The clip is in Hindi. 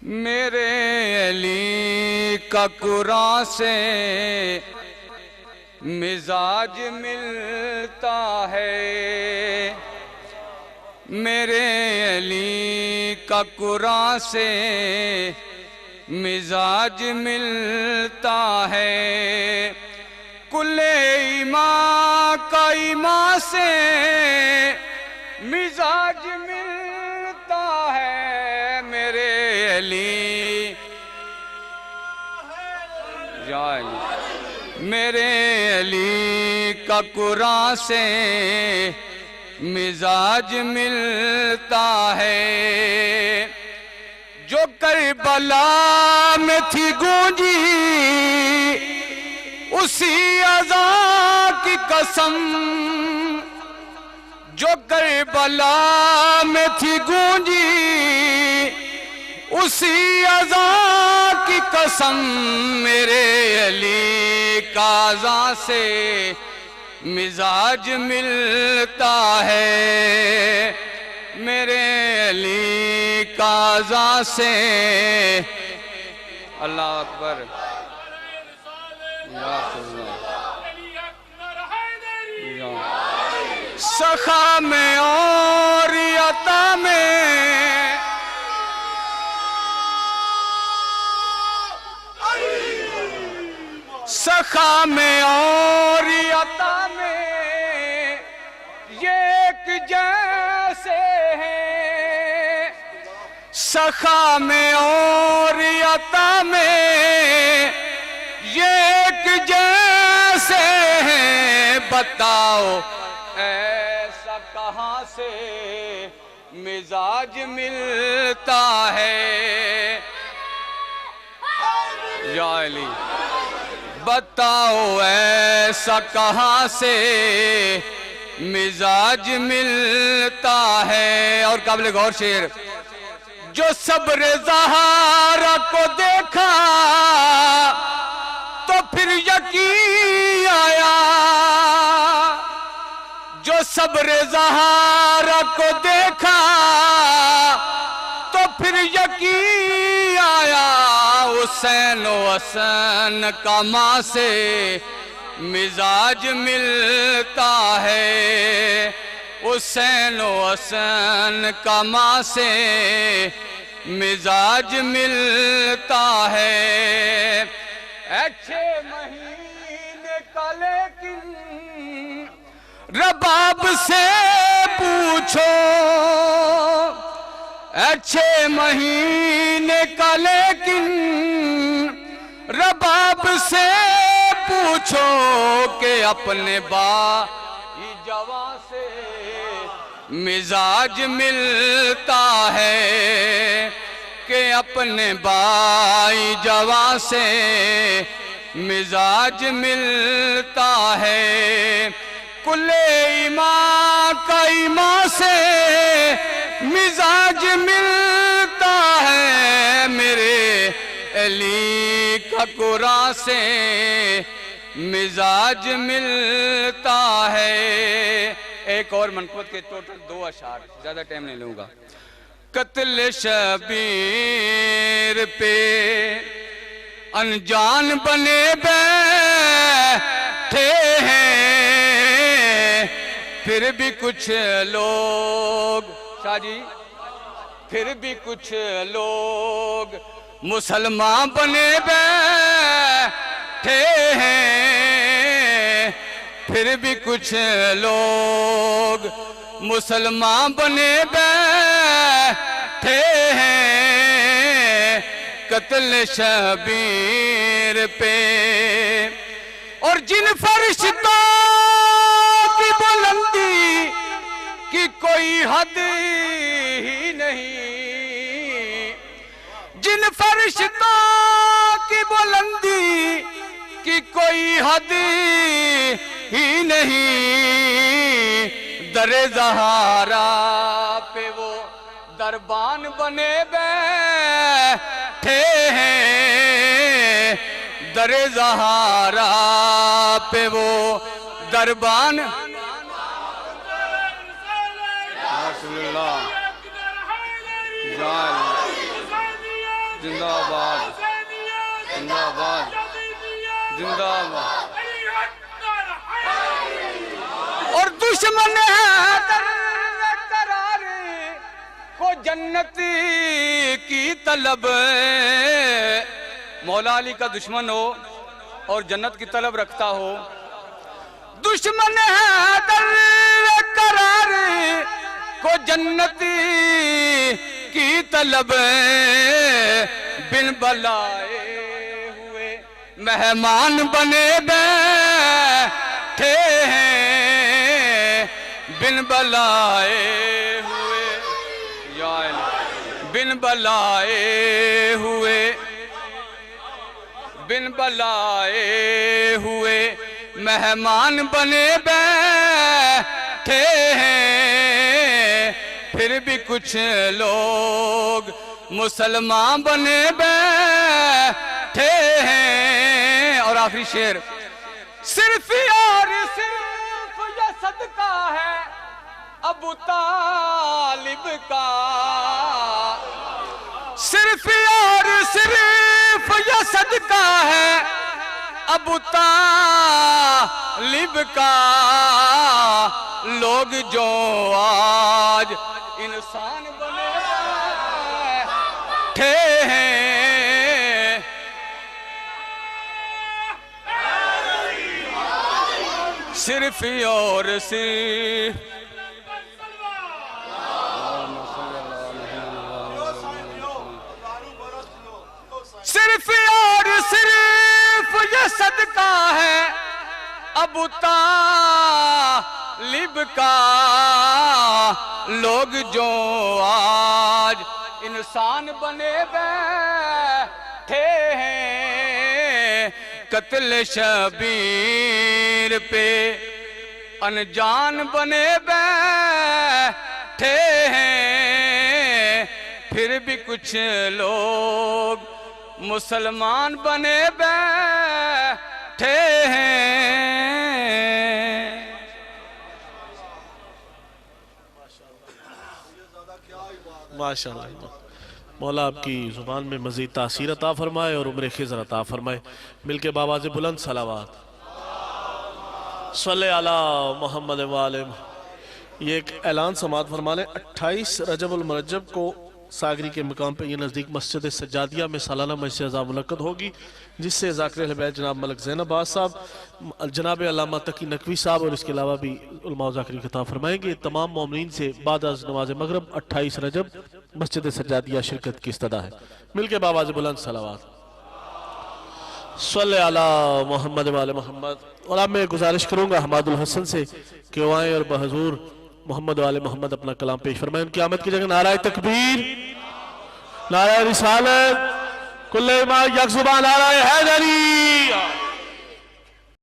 मेरे अली का कुरान से मिजाज मिलता है। मेरे अली का कुरान से मिजाज मिलता है। कुल्ले ईमान का ईमान से मिजाज मिलता है। मेरे अली मेरे अली का कुरान से मिजाज मिलता है। जो करबला में थी गूंजी उसी अज़ा की कसम। जो करबला में थी गूंजी उसी अज़ा की कसम। मेरे अली का अज़ा से मिजाज मिलता है। मेरे अली का अज़ा से अल्लाह अकबर सखा में और अता में सखा में और अता में ये एक जैसे हैं। सखा में और अता में ये एक जैसे हैं। बताओ ऐसा कहाँ से मिजाज मिलता है। या अली बताओ ऐसा कहाँ से मिजाज मिलता है। और काबिल गौर शेर। जो सब्र ज़हारा को देखा तो फिर यकीन आया। जो सब्र ज़हारा को देखा तो फिर यकीन आया। हुसैन हसन का माँ से मिजाज मिलता है। हुसैन हसन का माँ से मिजाज मिलता है। अच्छे महीने का लेकिन रबाब से पूछो। अच्छे महीने का लेकिन रबाब से पूछो कि अपने बाई जवां से मिजाज मिलता है। कि अपने बाई जवां से मिजाज मिलता है। कुल्ले ईमान का ईमान से मिजाज मिलता है। मेरे अली का कुरान से मिजाज मिलता है। एक और मनक़बत के टोटल 2 अशार, ज्यादा टाइम नहीं लूंगा। कत्ल शबीर पे अनजान बने बैठे हैं। फिर भी कुछ लोग शाहजी फिर भी कुछ लोग मुसलमान बने बैठे हैं। फिर भी कुछ लोग मुसलमान बने बैठे हैं। कत्ल शबीर पे और जिन फरिश्तों की बुलंदी की कोई हद ही नहीं। जिन फरिश्तों की बुलंदी की कोई हद ही नहीं। दरे ज़हारा पे वो दरबान बने बैठे हैं। दरे ज़हारा पे वो दरबान जिंदाबाद जिंदाबाद जिंदाबाद। और दुश्मन है करारे को जन्नती की तलब, मौला अली का दुश्मन हो और जन्नत की तलब रखता हो। दुश्मन है करारे को जन्नती की तलब, बिन बलाए हुए मेहमान बने बैठे हैं, बिन बलाए हुए या बिन बलाए हुए, बिन बलाए हुए मेहमान बने बैठे हैं, फिर भी कुछ लोग मुसलमान बने बैठे हैं। और आखिरी शेर, सिर्फ और सिर्फ ये सदका है अबू तालिब का, सिर्फ और सिर्फ ये सदका है अबू तालिब का। लोग जो आज इंसान बने बैठे हैं, सिर्फ और सिर्फ सिर्फ और सिर्फ ये सदका है अबू तालिब का। लोग जो आज इंसान बने बैठे हैं, कत्ल शबीर पे अनजान बने बैठे हैं, फिर भी कुछ लोग मुसलमान बने बैठे हैं। माशाअल्लाह, मौला आपकी ज़ुबान में मज़ीद तासीर अता फरमाए और उम्र खिज़र अता फरमाए। मिलके बाबा से बुलंद सलावात सल्ले अला मोहम्मद वाले। ये एक ऐलान समात फरमा लें, 28 रजब उल मुरज्जब को सागरी के मकाम पर यह नज़दीक मस्जिद सज्जादिया में सालाना मजलिस अज़ा मुनक्कद होगी, जिससे ज़ाकिर अहले बैत जनाब मलक ज़ैनबाज साहब, जनाब अल्लामा तकी नकवी साहब और इसके अलावा भी उलमा ज़ाकिरीन खिताब फरमाएंगे। तमाम मोमिनीन से बाद अज़ नमाज मगरब 28 रजब मस्जिद सज्जादिया शिरकत की इस्तदा है। मिलके बाबा बुलंद सलावात सल्ले अला मोहम्मद वाले मोहम्मद। और अब मैं गुजारिश करूँगा हमादुल हसन से कि वो आए और बहजूर मोहम्मद वाले मोहम्मद अपना कलाम पेश फरमाएं। उनकी आमद की जगह नाराए तकबीर, नाराए रिसालत, कुल्ले मा यकजुबान नाराए हैदरी।